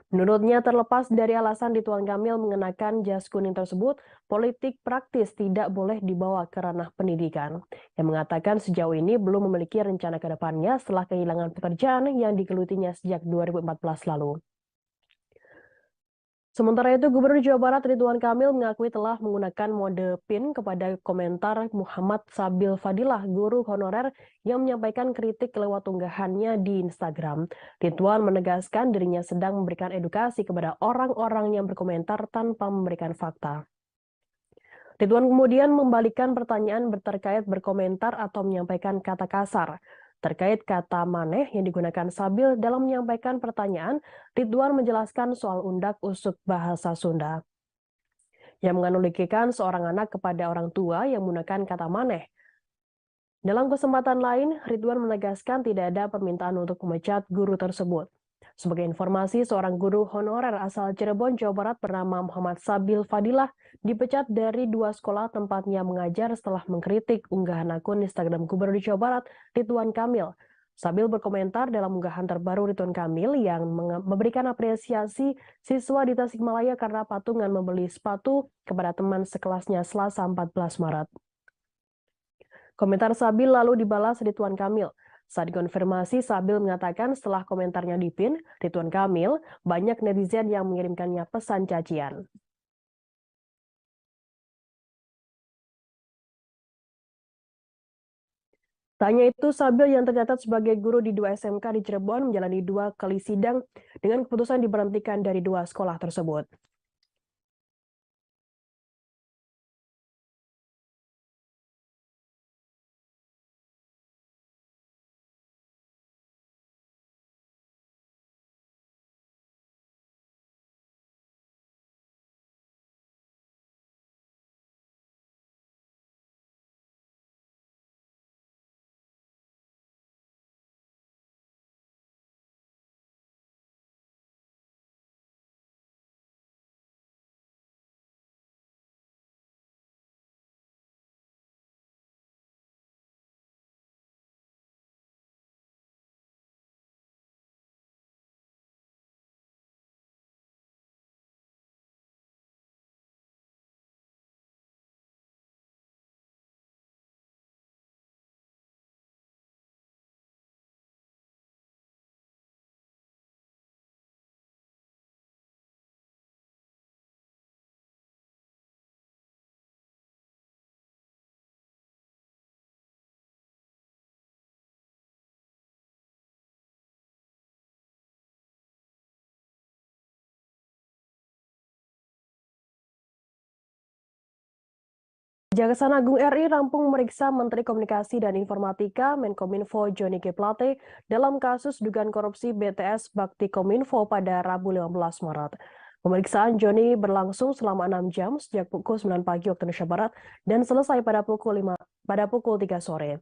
Menurutnya, terlepas dari alasan Ridwan Kamil mengenakan jas kuning tersebut, politik praktis tidak boleh dibawa ke ranah pendidikan. Yang mengatakan sejauh ini belum memiliki rencana ke depannya setelah kehilangan pekerjaan yang digelutinya sejak 2014 lalu. Sementara itu, Gubernur Jawa Barat Ridwan Kamil mengakui telah menggunakan mode PIN kepada komentar Muhammad Sabil Fadilah, guru honorer yang menyampaikan kritik lewat unggahannya di Instagram. Ridwan menegaskan dirinya sedang memberikan edukasi kepada orang-orang yang berkomentar tanpa memberikan fakta. Ridwan kemudian membalikkan pertanyaan terkait berkomentar atau menyampaikan kata kasar. Terkait kata maneh yang digunakan Sabil dalam menyampaikan pertanyaan, Ridwan menjelaskan soal undak usuk bahasa Sunda yang menganalogikan seorang anak kepada orang tua yang menggunakan kata maneh. Dalam kesempatan lain, Ridwan menegaskan tidak ada permintaan untuk memecat guru tersebut. Sebagai informasi, seorang guru honorer asal Cirebon, Jawa Barat bernama Muhammad Sabil Fadilah dipecat dari 2 sekolah tempatnya mengajar setelah mengkritik unggahan akun Instagram Gubernur Jawa Barat Ridwan Kamil. Sabil berkomentar dalam unggahan terbaru Ridwan Kamil yang memberikan apresiasi siswa di Tasikmalaya karena patungan membeli sepatu kepada teman sekelasnya Selasa 14 Maret. Komentar Sabil lalu dibalas Ridwan Kamil. Saat dikonfirmasi, Sabil mengatakan setelah komentarnya di-pin Ridwan Kamil, banyak netizen yang mengirimkannya pesan cacian. Tak hanya itu, Sabil yang tercatat sebagai guru di 2 SMK di Cirebon menjalani 2 kali sidang dengan keputusan diberhentikan dari 2 sekolah tersebut. Kejaksaan Agung RI rampung memeriksa Menteri Komunikasi dan Informatika Menkominfo Johnny G. Plate dalam kasus dugaan korupsi BTS Bakti Kominfo pada Rabu 15 Maret. Pemeriksaan Johnny berlangsung selama 6 jam sejak pukul 9 pagi waktu Indonesia Barat dan selesai pada pukul 3 sore.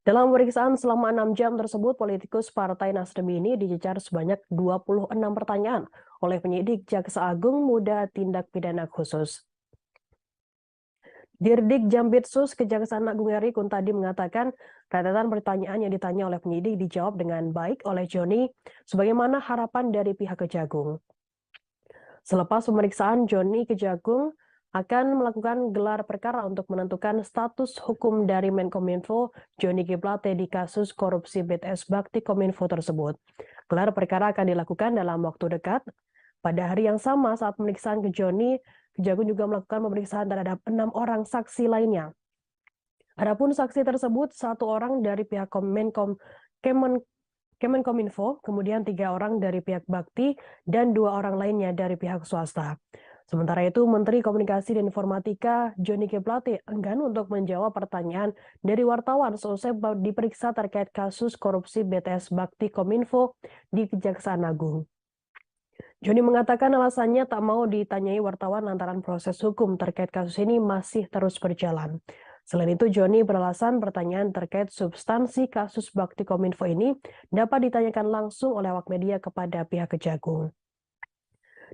Dalam pemeriksaan selama 6 jam tersebut, politikus Partai Nasdem ini dicecar sebanyak 26 pertanyaan oleh penyidik Jaksa Agung Muda Tindak Pidana Khusus. Dirdik Jambitsus Kejaksaan Agung RI Kuntadi mengatakan rentetan pertanyaan yang ditanya oleh penyidik dijawab dengan baik oleh Johnny sebagaimana harapan dari pihak Kejagung. Selepas pemeriksaan, Johnny Kejagung akan melakukan gelar perkara untuk menentukan status hukum dari Menkominfo Johnny G. Plate di kasus korupsi BTS Bakti Kominfo tersebut. Gelar perkara akan dilakukan dalam waktu dekat. Pada hari yang sama saat pemeriksaan ke Joni, Kejagung juga melakukan pemeriksaan terhadap 6 orang saksi lainnya. Adapun saksi tersebut, 1 orang dari pihak Kemenkominfo, kemudian 3 orang dari pihak Bakti, dan 2 orang lainnya dari pihak swasta. Sementara itu, Menteri Komunikasi dan Informatika Johnny G. Plate enggan untuk menjawab pertanyaan dari wartawan seusai diperiksa terkait kasus korupsi BTS Bakti Kominfo di Kejaksaan Agung. Johnny mengatakan alasannya tak mau ditanyai wartawan lantaran proses hukum terkait kasus ini masih terus berjalan. Selain itu, Johnny beralasan pertanyaan terkait substansi kasus Bakti Kominfo ini dapat ditanyakan langsung oleh awak media kepada pihak Kejagung.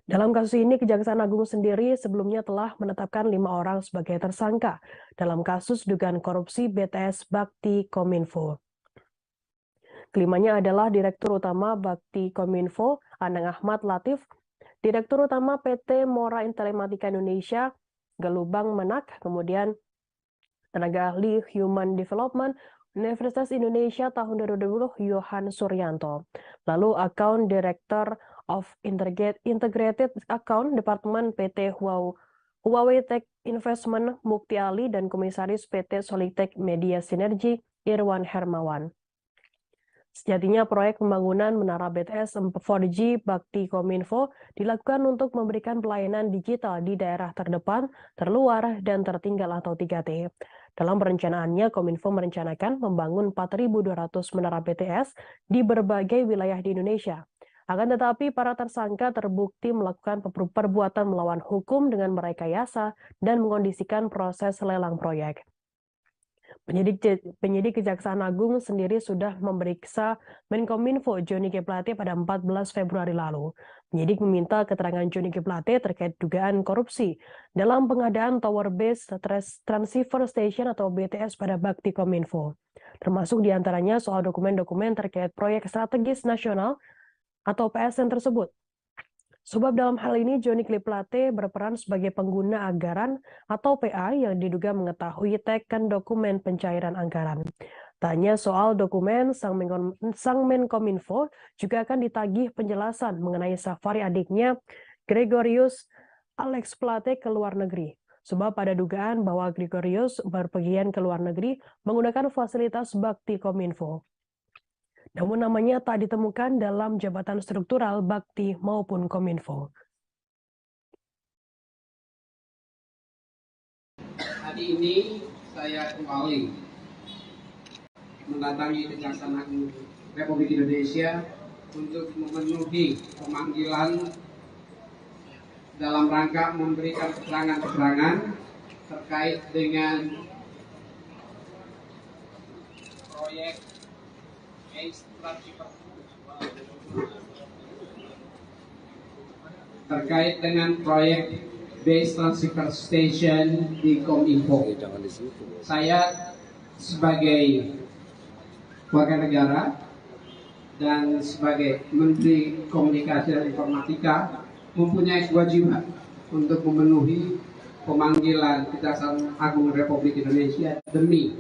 Dalam kasus ini, Kejaksaan Agung sendiri sebelumnya telah menetapkan 5 orang sebagai tersangka dalam kasus dugaan korupsi BTS Bakti Kominfo. Kelimanya adalah Direktur Utama Bakti Kominfo, Anang Ahmad Latif, Direktur Utama PT Mora Telematika Indonesia, Gelubang Menak, kemudian Tenaga Ahli Human Development Universitas Indonesia tahun 2020 Yohan Suryanto. Lalu Account Director of Integrated Account Department PT Huawei Tech Investment Mukti Ali dan Komisaris PT Solitek Media Sinergi Irwan Hermawan. Sejatinya proyek pembangunan menara BTS 4G Bakti Kominfo dilakukan untuk memberikan pelayanan digital di daerah terdepan, terluar, dan tertinggal atau 3T. Dalam perencanaannya, Kominfo merencanakan membangun 4.200 menara BTS di berbagai wilayah di Indonesia. Akan tetapi, para tersangka terbukti melakukan perbuatan melawan hukum dengan merekayasa dan mengondisikan proses lelang proyek. Penyidik Kejaksaan Agung sendiri sudah memeriksa Menkominfo Johnny G. Plate pada 14 Februari lalu. Penyidik meminta keterangan Johnny G. Plate terkait dugaan korupsi dalam pengadaan Tower Base Transceiver Station atau BTS pada Bakti Kominfo. Termasuk diantaranya soal dokumen-dokumen terkait proyek strategis nasional atau PSN tersebut. Sebab dalam hal ini Johnny G. Plate berperan sebagai pengguna anggaran atau PA yang diduga mengetahui teken dokumen pencairan anggaran. Tanya soal dokumen, Sang Menkominfo juga akan ditagih penjelasan mengenai safari adiknya Gregorius Alex Plate ke luar negeri. Sebab pada dugaan bahwa Gregorius berpergian ke luar negeri menggunakan fasilitas Bakti Kominfo. Namun namanya tak ditemukan dalam jabatan struktural Bakti maupun Kominfo.
Hari ini saya kembali mendatangi Kejaksaan Agung Republik Indonesia untuk memenuhi pemanggilan dalam rangka memberikan keterangan-keterangan terkait dengan proyek Base Transceiver Station di Kominfo. Saya sebagai warga negara dan sebagai Menteri Komunikasi dan Informatika mempunyai kewajiban untuk memenuhi pemanggilan Kejaksaan Agung Republik Indonesia demi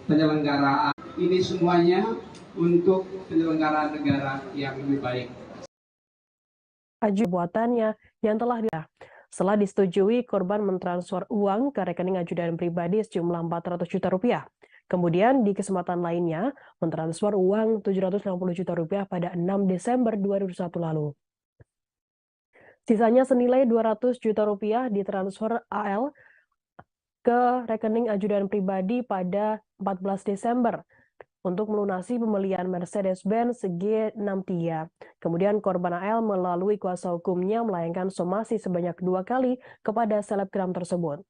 penyelenggaraan ini semuanya untuk penyelenggaraan negara yang lebih baik.
Buatannya yang telah setelah disetujui, korban mentransfer uang ke rekening ajudan pribadi sejumlah 400 juta rupiah. Kemudian di kesempatan lainnya mentransfer uang 750 juta rupiah pada 6 Desember 2021 lalu. Sisanya senilai 200 juta rupiah ditransfer AL ke rekening ajudan pribadi pada 14 Desember untuk melunasi pembelian Mercedes-Benz G63. Kemudian korban AL melalui kuasa hukumnya melayangkan somasi sebanyak 2 kali kepada selebgram tersebut.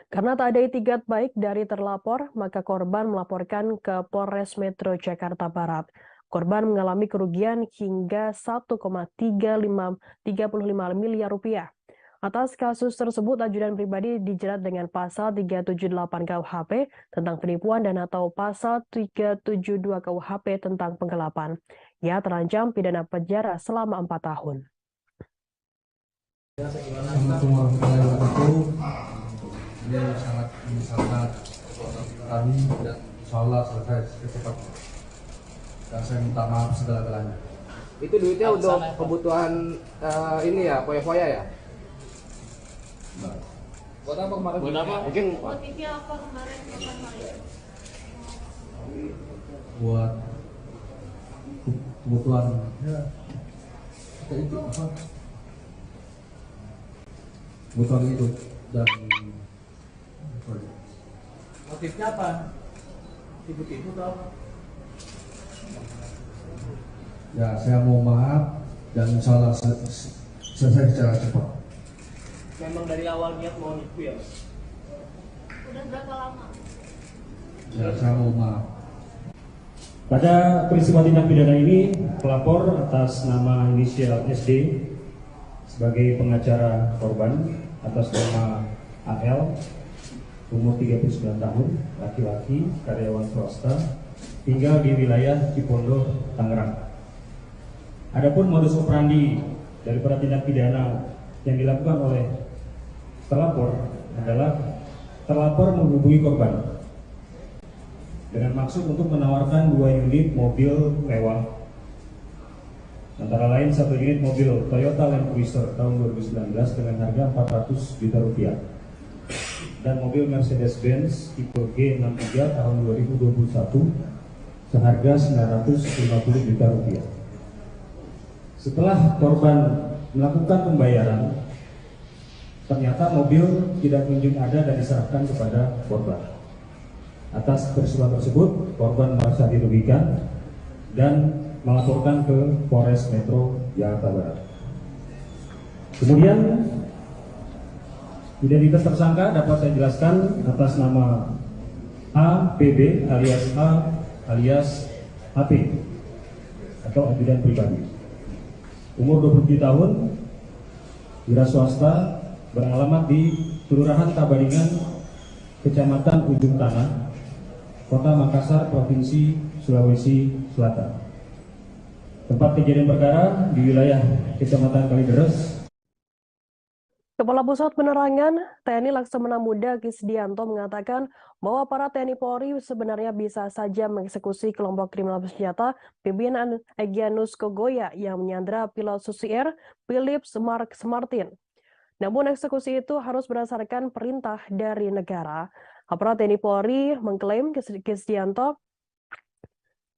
Karena tak ada itikat baik dari terlapor, maka korban melaporkan ke Polres Metro Jakarta Barat. Korban mengalami kerugian hingga 1,35 miliar rupiah. Atas kasus tersebut, ajudan pribadi dijerat dengan pasal 378 KUHP tentang penipuan dan atau pasal 372 KUHP tentang penggelapan. Ia terancam pidana penjara selama 4 tahun.
Assalamualaikum warahmatullahi wabarakatuh. Ini sangat menyesalkan kami dan insya Allah selesai secepatnya. Dan saya minta maaf segala-galanya.
Itu duitnya untuk kebutuhan ini ya, foya-foya ya?
Buat apa kemarin?
Buat apa? Mungkin
Motifnya apa kemarin Bapak?
buat kebutuhan ya kayak itu apa kebutuhan hidup dan
Motifnya apa? Tipu-tipu atau apa?
ya saya mau maaf dan insya Allah selesai secara cepat.
Memang dari awal niat mau nipu ya?
Udah berapa lama?
Ya saya mau maaf.
Pada peristiwa tindak pidana ini, pelapor atas nama inisial SD sebagai pengacara korban atas nama AL, umur 39 tahun, laki-laki, karyawan swasta, tinggal di wilayah Cipondo, Tangerang. Adapun modus operandi daripada tindak pidana yang dilakukan oleh terlapor adalah terlapor menghubungi korban dengan maksud untuk menawarkan 2 unit mobil mewah, antara lain 1 unit mobil Toyota Land Cruiser tahun 2019 dengan harga 400 juta rupiah dan mobil Mercedes-Benz tipe G63 tahun 2021 seharga 950 juta rupiah. Setelah korban melakukan pembayaran, ternyata mobil tidak kunjung ada dan diserahkan kepada korban. Atas peristiwa tersebut, korban merasa dirugikan dan melaporkan ke Polres Metro Jakarta Barat. Kemudian, identitas tersangka dapat saya jelaskan atas nama APB alias A alias AP atau ajudan pribadi. Umur 27 tahun, wira swasta, beralamat di Kelurahan Tabaningan, Kecamatan Ujung Tanah, Kota Makassar, Provinsi Sulawesi Selatan. Tempat kejadian perkara di wilayah Kecamatan Kalideres.
Kepala Pusat Penerangan TNI Laksamana Muda Kisdianto mengatakan bahwa para TNI Polri sebenarnya bisa saja mengeksekusi kelompok kriminal bersenjata pimpinan Egyanus Kogoya yang menyandra pilot Susi Air Philips Martin. Namun eksekusi itu harus berdasarkan perintah dari negara. Aparat TNI Polri mengklaim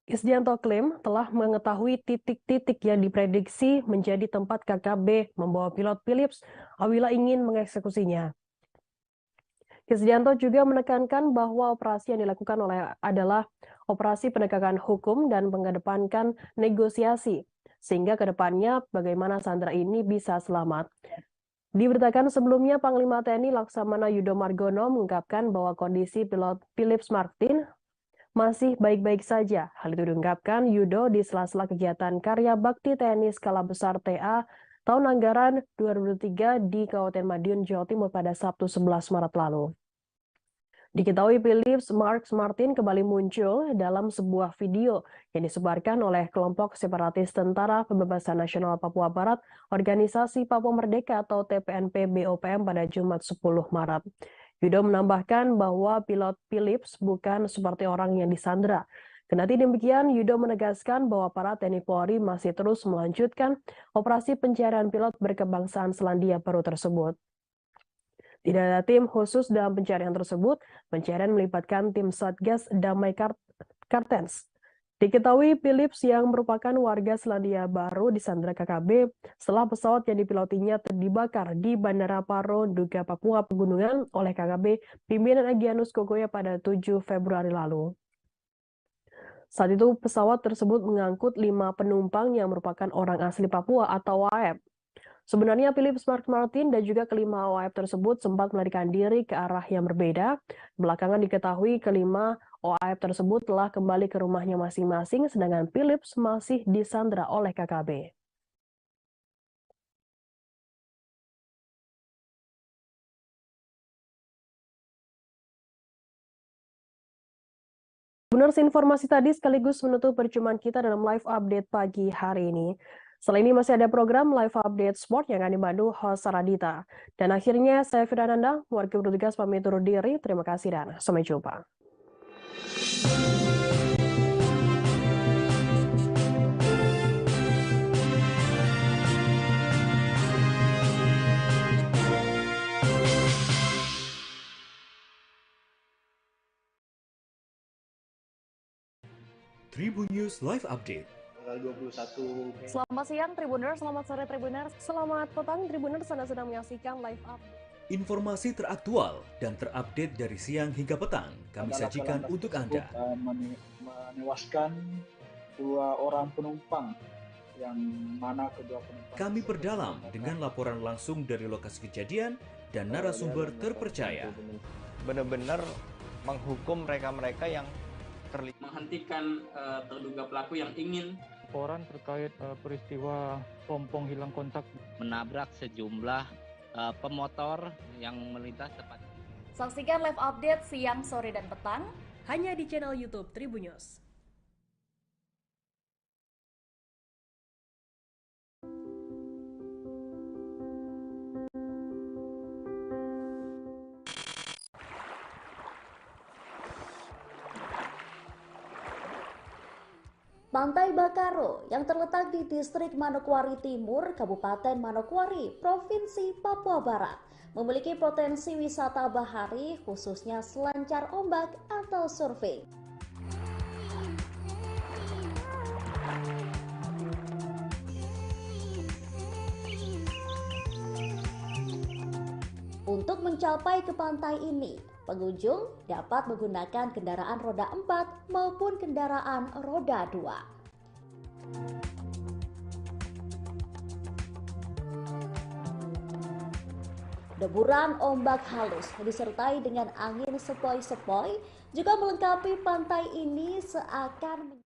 Kisdianto klaim telah mengetahui titik-titik yang diprediksi menjadi tempat KKB membawa pilot Philips apabila ingin mengeksekusinya. Kisdianto juga menekankan bahwa operasi yang dilakukan adalah operasi penegakan hukum dan mengedepankan negosiasi, sehingga ke depannya bagaimana sandera ini bisa selamat. Diberitakan sebelumnya, Panglima TNI Laksamana Yudo Margono mengungkapkan bahwa kondisi pilot Philips Martin masih baik-baik saja. Hal itu diungkapkan Yudo di sela-sela kegiatan Karya Bakti TNI Skala Besar TA tahun anggaran 2023 di Kabupaten Madiun, Jawa Timur pada Sabtu 11 Maret lalu. Diketahui Philips Martin kembali muncul dalam sebuah video yang disebarkan oleh kelompok separatis Tentara Pembebasan Nasional Papua Barat, Organisasi Papua Merdeka atau TPNP BOPM pada Jumat 10 Maret. Yudo menambahkan bahwa pilot Philips bukan seperti orang yang disandra. Kendati demikian, Yudo menegaskan bahwa para TNI Polri masih terus melanjutkan operasi pencarian pilot berkebangsaan Selandia Baru tersebut. Tidak ada tim khusus dalam pencarian tersebut. Pencarian melibatkan tim Satgas Damai Kartens. Diketahui Philips yang merupakan warga Selandia Baru disandra KKB setelah pesawat yang dipilotinya dibakar di Bandara Paro, Duga, Papua Pegunungan oleh KKB pimpinan Egyanus Kogoya pada 7 Februari lalu. Saat itu pesawat tersebut mengangkut 5 penumpang yang merupakan orang asli Papua atau WAEP. Sebenarnya Philips Martin dan juga kelima OAF tersebut sempat melarikan diri ke arah yang berbeda. Belakangan diketahui kelima OAF tersebut telah kembali ke rumahnya masing-masing, sedangkan Philips masih disandra oleh KKB. Benar, informasi tadi sekaligus menutup perjumpaan kita dalam live update pagi hari ini. Selain ini masih ada program Live Update Sport yang akan dibantu host Saradita. Dan akhirnya saya Firdananda, warga bertugas pamit undur diri. Terima kasih dan sampai jumpa.
Tribun News Live Update.
Tanggal 21.
Selamat siang Tribuners, selamat sore Tribuners, selamat petang Tribuners, Anda sedang menyaksikan live update.
Informasi teraktual dan terupdate dari siang hingga petang kami sajikan untuk Anda.
Menewaskan 2 orang penumpang, yang mana kedua penumpang.
Kami perdalam dengan laporan langsung dari lokasi kejadian dan narasumber terpercaya.
Benar-benar menghukum mereka-mereka yang terlibat.
Menghentikan terduga pelaku yang ingin
laporan terkait peristiwa pompong hilang kontak
menabrak sejumlah pemotor yang melintas tepat.
Saksikan live update siang, sore, dan petang
hanya di channel YouTube Tribun News.
Pantai Bakaro yang terletak di distrik Manokwari Timur, Kabupaten Manokwari, Provinsi Papua Barat, memiliki potensi wisata bahari khususnya selancar ombak atau surfing. Untuk mencapai ke pantai ini, pengunjung dapat menggunakan kendaraan roda 4 maupun kendaraan roda 2. Deburan ombak halus disertai dengan angin sepoi-sepoi juga melengkapi pantai ini seakan